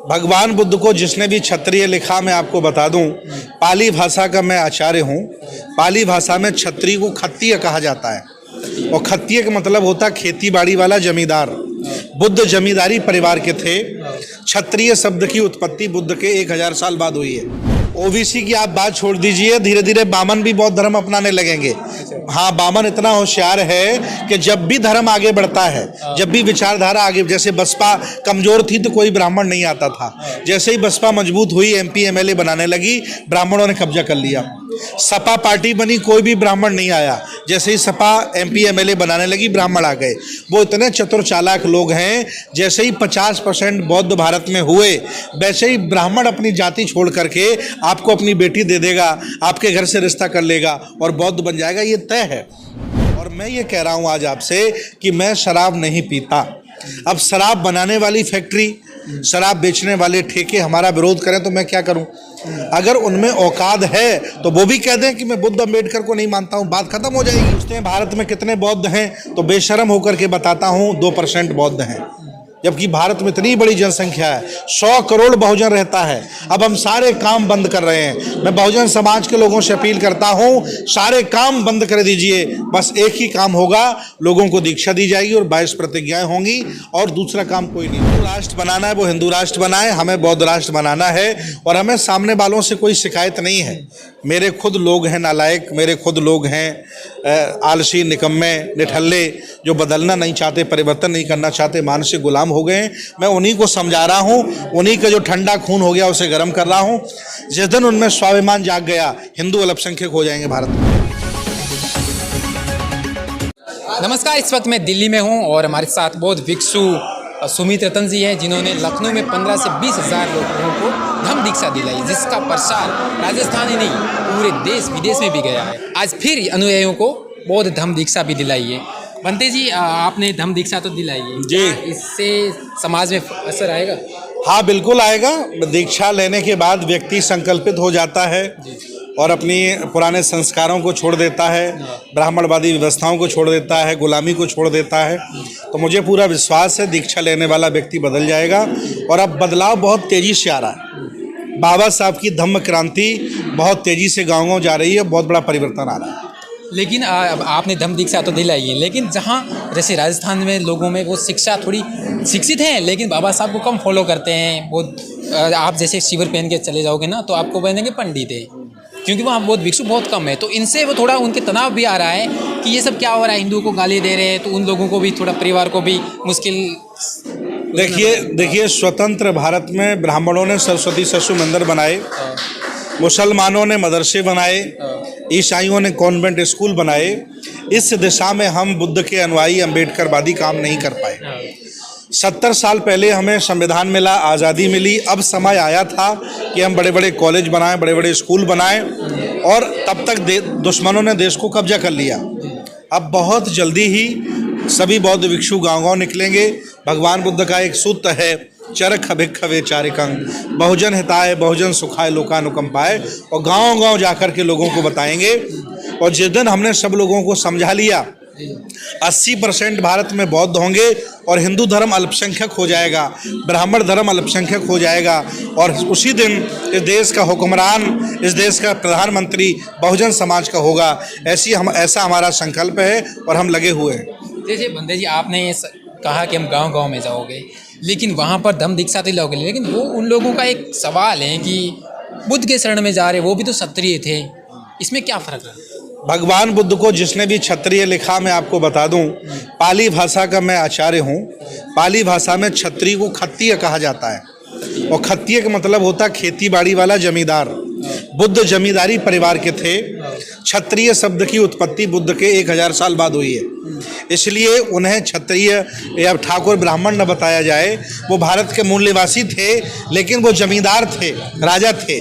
भगवान बुद्ध को जिसने भी क्षत्रिय लिखा, मैं आपको बता दूं, पाली भाषा का मैं आचार्य हूं। पाली भाषा में क्षत्रिय को खत्तिय कहा जाता है और खत्तिय का मतलब होता है खेती बाड़ी वाला जमींदार। बुद्ध जमींदारी परिवार के थे। क्षत्रिय शब्द की उत्पत्ति बुद्ध के 1000 साल बाद हुई है। ओबीसी की आप बात छोड़ दीजिए, धीरे धीरे बामन भी बौद्ध धर्म अपनाने लगेंगे। हाँ, बामन इतना होशियार है कि जब भी धर्म आगे बढ़ता है, जब भी विचारधारा आगे, जैसे बसपा कमजोर थी तो कोई ब्राह्मण नहीं आता था, जैसे ही बसपा मजबूत हुई, एमपी एमएलए बनाने लगी, ब्राह्मणों ने कब्जा कर लिया। सपा पार्टी बनी, कोई भी ब्राह्मण नहीं आया, जैसे ही सपा एमपी एमएलए बनाने लगी, ब्राह्मण आ गए। वो इतने चतुर चालाक लोग हैं, जैसे ही 50% बौद्ध भारत में हुए, वैसे ही ब्राह्मण अपनी जाति छोड़ करके आपको अपनी बेटी दे देगा, आपके घर से रिश्ता कर लेगा और बौद्ध बन जाएगा, ये तय है। और मैं ये कह रहा हूँ आज आपसे कि मैं शराब नहीं पीता। अब शराब बनाने वाली फैक्ट्री, शराब बेचने वाले ठेके हमारा विरोध करें तो मैं क्या करूं? अगर उनमें औकात है तो वो भी कह दें कि मैं बुद्ध अम्बेडकर को नहीं मानता हूं, बात खत्म हो जाएगी। पूछते हैं भारत में कितने बौद्ध हैं, तो बेशर्म होकर के बताता हूं 2% बौद्ध हैं, जबकि भारत में इतनी बड़ी जनसंख्या है, 100 करोड़ बहुजन रहता है। अब हम सारे काम बंद कर रहे हैं। मैं बहुजन समाज के लोगों से अपील करता हूं, सारे काम बंद कर दीजिए। बस एक ही काम होगा, लोगों को दीक्षा दी जाएगी और 22 प्रतिज्ञाएं होंगी, और दूसरा काम कोई नहीं। हिंदू राष्ट्र बनाना है वो हिंदू राष्ट्र बनाए, हमें बौद्ध राष्ट्र बनाना है। और हमें सामने वालों से कोई शिकायत नहीं है। मेरे खुद लोग हैं नालायक, मेरे खुद लोग हैं आलसी, निकम्मे, निठल्ले, जो बदलना नहीं चाहते, परिवर्तन नहीं करना चाहते, मानसिक गुलाम हो गए। मैं उन्हीं को समझा रहा हूँ, उन्हीं का जो ठंडा खून हो गया उसे गर्म कर रहा हूँ। जिस दिन उनमें स्वाभिमान जाग गया, हिंदू अल्पसंख्यक हो जाएंगे भारत में। नमस्कार, इस वक्त मैं दिल्ली में हूँ और हमारे साथ बहुत भिक्षु सुमित रतन जी हैं, जिन्होंने लखनऊ में 15 से 20 हज़ार लोगों को धम्म दीक्षा दिलाई, जिसका प्रसार राजस्थान ही नहीं पूरे देश विदेश में भी गया है। आज फिर अनुयायियों को बौद्ध धम्म दीक्षा भी दिलाई है। बनते जी, आपने धम्म दीक्षा तो दिलाई है जी, इससे समाज में असर आएगा? हाँ, बिल्कुल आएगा। दीक्षा लेने के बाद व्यक्ति संकल्पित हो जाता है और अपनी पुराने संस्कारों को छोड़ देता है, ब्राह्मणवादी व्यवस्थाओं को छोड़ देता है, गुलामी को छोड़ देता है। तो मुझे पूरा विश्वास है दीक्षा लेने वाला व्यक्ति बदल जाएगा। और अब बदलाव बहुत तेज़ी से आ रहा है। बाबा साहब की धम्म क्रांति बहुत तेज़ी से गाँव-गाँव जा रही है, बहुत बड़ा परिवर्तन आ रहा है। लेकिन अब आपने धम्म दीक्षा तो दिलाई है, लेकिन जहाँ जैसे राजस्थान में लोगों में वो शिक्षा थोड़ी शिक्षित हैं, लेकिन बाबा साहब को कम फॉलो करते हैं। वो आप जैसे शिविर पहन के चले जाओगे ना, तो आपको बनेंगे पंडित है, क्योंकि वहाँ बहुत भिक्षु बहुत कम है। तो इनसे वो थोड़ा उनके तनाव भी आ रहा है कि ये सब क्या हो रहा है, हिंदुओं को गाली दे रहे हैं, तो उन लोगों को भी थोड़ा, परिवार को भी मुश्किल। देखिए स्वतंत्र भारत में ब्राह्मणों ने सरस्वती शिशु मंदिर बनाए, मुसलमानों ने मदरसे बनाए, ईसाइयों ने कॉन्वेंट स्कूल बनाए। इस दिशा में हम बुद्ध के अनुयायी अम्बेडकरवादी काम नहीं कर पाए। 70 साल पहले हमें संविधान मिला, आज़ादी मिली, अब समय आया था कि हम बड़े बड़े कॉलेज बनाएं, बड़े बड़े स्कूल बनाएं, और तब तक दुश्मनों ने देश को कब्जा कर लिया। अब बहुत जल्दी ही सभी बौद्ध भिक्षु गाँव-गाँव निकलेंगे। भगवान बुद्ध का एक सूत्र है, चरख भिक्षवे चारिकं, बहुजन हिताय बहुजन सुखाय लोकानुकंपाय, और गाँव-गाँव जाकर के लोगों को बताएंगे। और जिस दिन हमने सब लोगों को समझा लिया, 80% भारत में बौद्ध होंगे और हिंदू धर्म अल्पसंख्यक हो जाएगा, ब्राह्मण धर्म अल्पसंख्यक हो जाएगा, और उसी दिन इस देश का हुक्मरान, इस देश का प्रधानमंत्री बहुजन समाज का होगा। ऐसा हमारा संकल्प है और हम लगे हुए हैं। जैसे बंदे जी, आपने कहा कि हम गांव-गांव में जाओगे, लेकिन वहाँ पर धम्म दीक्षा दिलाओगे, लेकिन वो उन लोगों का एक सवाल है कि बुद्ध के शरण में जा रहे, वो भी तो क्षत्रिय थे, इसमें क्या फ़र्क है? भगवान बुद्ध को जिसने भी क्षत्रिय लिखा, मैं आपको बता दूं, पाली भाषा का मैं आचार्य हूं। पाली भाषा में क्षत्रिय को खत्तिय कहा जाता है और खत्तिय का मतलब होता है खेती बाड़ी वाला जमींदार। बुद्ध जमींदारी परिवार के थे। क्षत्रिय शब्द की उत्पत्ति बुद्ध के 1000 साल बाद हुई है, इसलिए उन्हें क्षत्रिय या ठाकुर ब्राह्मण न बताया जाए। वो भारत के मूल निवासी थे, लेकिन वो जमींदार थे, राजा थे।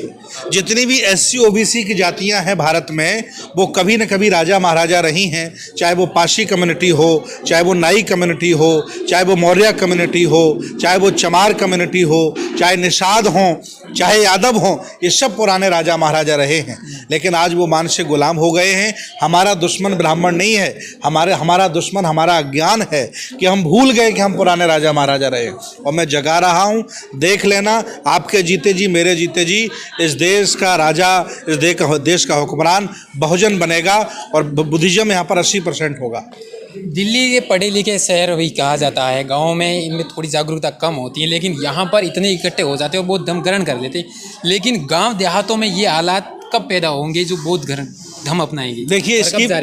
जितनी भी SC OBC की जातियां हैं भारत में, वो कभी न कभी राजा महाराजा रही हैं। चाहे वो पाशी कम्युनिटी हो, चाहे वो नाई कम्युनिटी हो, चाहे वो मौर्य कम्युनिटी हो, चाहे वो चमार कम्युनिटी हो, चाहे निषाद हों, चाहे यादव हों, ये सब पुराने राजा महाराजा रहे हैं, लेकिन आज वो मान से गुलाम हो गए हैं। हमारा दुश्मन ब्राह्मण नहीं है, हमारा दुश्मन हमारा अज्ञान है कि हम भूल गए कि हम पुराने राजा महाराजा रहे। और मैं जगा रहा हूँ, देख लेना, आपके जीते जी मेरे जीते जी इस देश का राजा, इस देश का हुक्मरान बहुजन बनेगा और बुद्धिज्म यहाँ पर 80% होगा। दिल्ली के पढ़े लिखे शहर भी कहा जाता है, गाँव में इनमें थोड़ी जागरूकता कम होती है, लेकिन यहाँ पर इतने इकट्ठे हो जाते हैं और बौद्ध धर्म ग्रहण कर लेते हैं। लेकिन गांव देहातों में ये हालात कब पैदा होंगे जो बौद्ध धर्म अपनाएंगे? देखिए,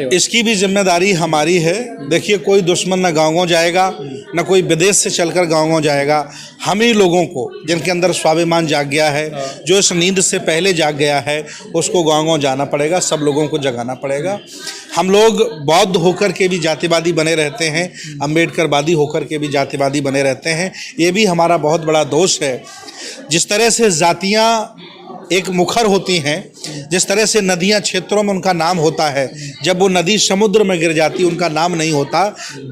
इसकी भी जिम्मेदारी हमारी है। देखिए, कोई दुश्मन ना गाँव जाएगा, ना कोई विदेश से चलकर गाँव जाएगा। हम ही लोगों को, जिनके अंदर स्वाभिमान जाग गया है, जो इस नींद से पहले जाग गया है, उसको गाँव जाना पड़ेगा, सब लोगों को जगाना पड़ेगा। हम लोग बौद्ध होकर के भी जातिवादी बने रहते हैं, अम्बेडकरवादी होकर के भी जातिवादी बने रहते हैं। ये भी हमारा बहुत बड़ा दोष है। जिस तरह से जातियाँ एक मुखर होती हैं, जिस तरह से नदियां क्षेत्रों में उनका नाम होता है, जब वो नदी समुद्र में गिर जाती उनका नाम नहीं होता,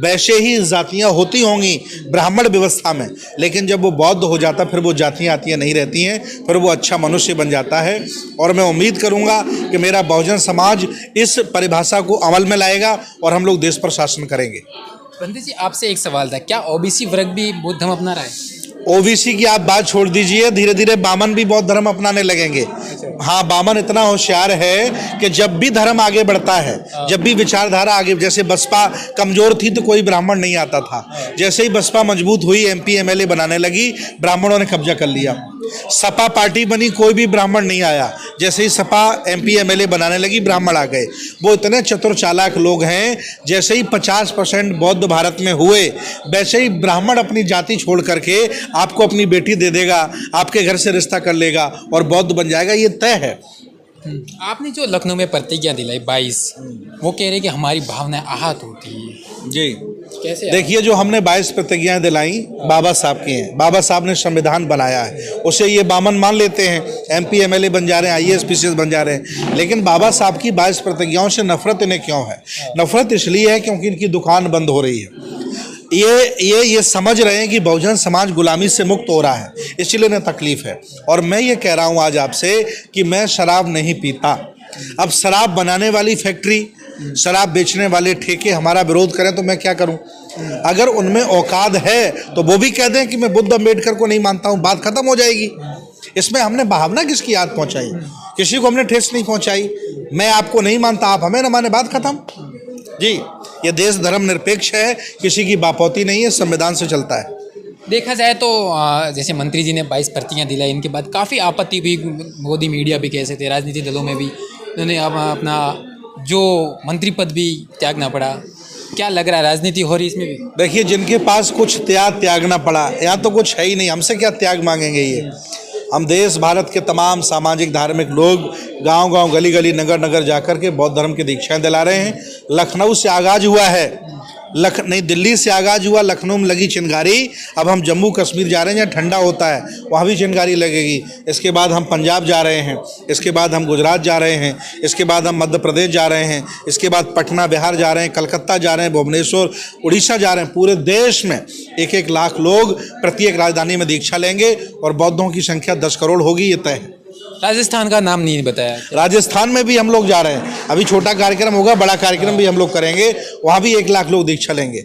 वैसे ही जातियां होती होंगी ब्राह्मण व्यवस्था में, लेकिन जब वो बौद्ध हो जाता फिर वो जातियां आतियां नहीं रहती हैं, फिर वो अच्छा मनुष्य बन जाता है। और मैं उम्मीद करूंगा कि मेरा बहुजन समाज इस परिभाषा को अमल में लाएगा और हम लोग देश पर शासन करेंगे। पंडित जी, आपसे एक सवाल था, क्या ओबीसी वर्ग भी बौद्ध धर्म अपना रहा है? ओबीसी की आप बात छोड़ दीजिए, धीरे धीरे बामन भी बौद्ध धर्म अपनाने लगेंगे। हाँ, बामन इतना होशियार है कि जब भी धर्म आगे बढ़ता है, जब भी विचारधारा आगे, जैसे बसपा कमजोर थी तो कोई ब्राह्मण नहीं आता था, जैसे ही बसपा मजबूत हुई, एमपी एमएलए बनाने लगी, ब्राह्मणों ने कब्जा कर लिया। सपा पार्टी बनी, कोई भी ब्राह्मण नहीं आया, जैसे ही सपा एमपी एमएलए बनाने लगी, ब्राह्मण आ गए। वो इतने चतुर चालाक लोग हैं, जैसे ही 50% बौद्ध भारत में हुए, वैसे ही ब्राह्मण अपनी जाति छोड़ करके आपको अपनी बेटी दे देगा, आपके घर से रिश्ता कर लेगा और बौद्ध बन जाएगा, ये तय है। आपने जो लखनऊ में प्रतिज्ञा दिलाई 22, वो कह रहे कि हमारी भावनाएं आहत होती है जी। कैसे? देखिए, जो हमने 22 प्रतिज्ञाएं दिलाई बाबा साहब की हैं। बाबा साहब ने संविधान बनाया है, उसे ये बामन मान लेते हैं, एमपी एमएलए बन जा रहे हैं, आईएएस पीसीएस बन जा रहे हैं, लेकिन बाबा साहब की 22 प्रतिज्ञाओं से नफरत इन्हें क्यों है? नफरत इसलिए है क्योंकि इनकी दुकान बंद हो रही है। ये समझ रहे हैं कि बहुजन समाज गुलामी से मुक्त हो रहा है, इसलिए इन्हें तकलीफ है। और मैं ये कह रहा हूँ आज आपसे कि मैं शराब नहीं पीता। अब शराब बनाने वाली फैक्ट्री, शराब बेचने वाले ठेके हमारा विरोध करें तो मैं क्या करूं? अगर उनमें औकात है तो वो भी कह दें कि मैं बुद्ध अम्बेडकर को नहीं मानता हूं, बात खत्म हो जाएगी। इसमें हमने भावना किसकी याद पहुंचाई? किसी को हमने ठेस नहीं पहुंचाई। मैं आपको नहीं मानता, आप हमें न माने, बात खत्म जी। ये देश धर्म निरपेक्ष है, किसी की बापौती नहीं है, संविधान से चलता है। देखा जाए तो जैसे मंत्री जी ने 22 प्रतिज्ञा दिलाई, इनके बाद काफ़ी आपत्ति भी, मोदी मीडिया भी कह सकते, राजनीतिक दलों में भी उन्होंने अब अपना जो मंत्री पद भी त्यागना पड़ा। क्या लग रहा है, राजनीति हो रही इसमें भी? देखिए, जिनके पास कुछ त्यागना पड़ा, यहाँ तो कुछ है ही नहीं, हमसे क्या त्याग मांगेंगे ये? हम देश भारत के तमाम सामाजिक धार्मिक लोग गांव-गांव, गली-गली, नगर-नगर जाकर के बौद्ध धर्म की दीक्षाएं दिला रहे हैं। लखनऊ से आगाज हुआ है, नहीं दिल्ली से आगाज हुआ, लखनऊ में लगी चिनगारी, अब हम जम्मू कश्मीर जा रहे हैं जहाँ ठंडा होता है, वहाँ भी चिनगारी लगेगी। इसके बाद हम पंजाब जा रहे हैं, इसके बाद हम गुजरात जा रहे हैं, इसके बाद हम मध्य प्रदेश जा रहे हैं, इसके बाद पटना बिहार जा रहे हैं, कलकत्ता जा रहे हैं, भुवनेश्वर उड़ीसा जा रहे हैं। पूरे देश में 1-1 लाख लोग प्रत्येक राजधानी में दीक्षा लेंगे और बौद्धों की संख्या 10 करोड़ होगी, ये तय है। राजस्थान का नाम नहीं बताया। राजस्थान में भी हम लोग जा रहे हैं, अभी छोटा कार्यक्रम होगा, बड़ा कार्यक्रम भी हम लोग करेंगे, वहाँ भी 1 लाख लोग दीक्षा लेंगे।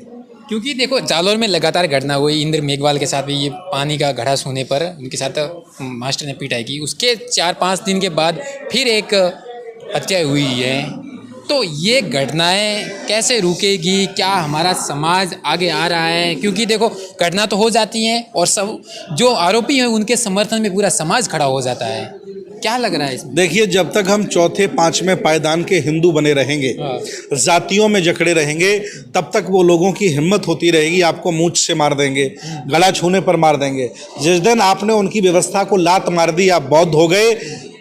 क्योंकि देखो, जालौर में लगातार घटना हुई, इंद्र मेघवाल के साथ भी ये पानी का घड़ा सोने पर उनके साथ मास्टर ने पिटाई की, उसके 4-5 दिन के बाद फिर एक हत्या हुई है। तो ये घटनाएं कैसे रुकेगी? क्या हमारा समाज आगे आ रहा है? क्योंकि देखो, घटना तो हो जाती हैं और सब जो आरोपी हैं उनके समर्थन में पूरा समाज खड़ा हो जाता है। क्या लग रहा है इसमें? देखिए, जब तक हम 4-5वें पायदान के हिंदू बने रहेंगे, जातियों में जकड़े रहेंगे, तब तक वो लोगों की हिम्मत होती रहेगी, आपको मूंछ से मार देंगे, गला छूने पर मार देंगे। जिस दिन आपने उनकी व्यवस्था को लात मार दी, आप बौद्ध हो गए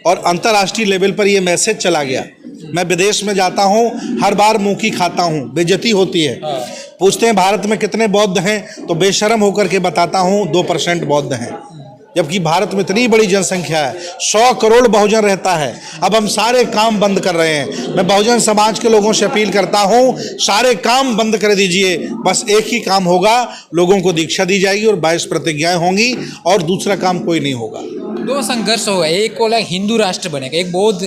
और अंतर्राष्ट्रीय लेवल पर ये मैसेज चला गया। मैं विदेश में जाता हूँ, हर बार मुँह की खाता हूँ, बेइज्जती होती है। पूछते हैं भारत में कितने बौद्ध हैं, तो बेशर्म होकर के बताता हूँ 2% बौद्ध हैं, जबकि भारत में इतनी बड़ी जनसंख्या है, 100 करोड़ बहुजन रहता है। अब हम सारे काम बंद कर रहे हैं। मैं बहुजन समाज के लोगों से अपील करता हूँ, सारे काम बंद कर दीजिए, बस एक ही काम होगा, लोगों को दीक्षा दी जाएगी और 22 प्रतिज्ञाएं होंगी और दूसरा काम कोई नहीं होगा। दो संघर्ष होगा, एक को हिंदू राष्ट्र बनेगा, एक बौद्ध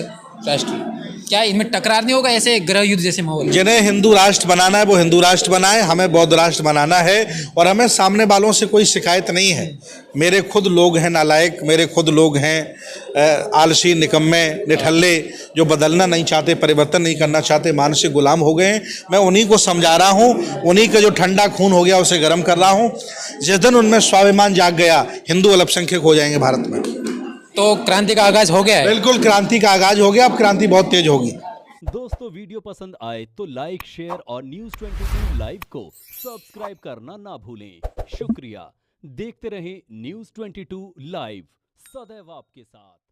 राष्ट्र, क्या इनमें टकरार नहीं होगा ऐसे गृह युद्ध जैसे माहौल? जिन्हें हिंदू राष्ट्र बनाना है वो हिंदू राष्ट्र बनाए, हमें बौद्ध राष्ट्र बनाना है। और हमें सामने वालों से कोई शिकायत नहीं है। मेरे खुद लोग हैं नालायक, मेरे खुद लोग हैं आलसी, निकम्मे, निठल्ले, जो बदलना नहीं चाहते, परिवर्तन नहीं करना चाहते, मानसिक गुलाम हो गए हैं। मैं उन्हीं को समझा रहा हूँ, उन्हीं का जो ठंडा खून हो गया उसे गर्म कर रहा हूँ। जिस दिन उनमें स्वाभिमान जाग गया, हिंदू अल्पसंख्यक हो जाएंगे भारत में। तो क्रांति का आगाज हो गया है? बिल्कुल क्रांति का आगाज हो गया, अब क्रांति बहुत तेज होगी। दोस्तों वीडियो पसंद आए तो लाइक, शेयर और News 22 लाइव को सब्सक्राइब करना ना भूलें। शुक्रिया। देखते रहें News 22 लाइव, सदैव आपके साथ।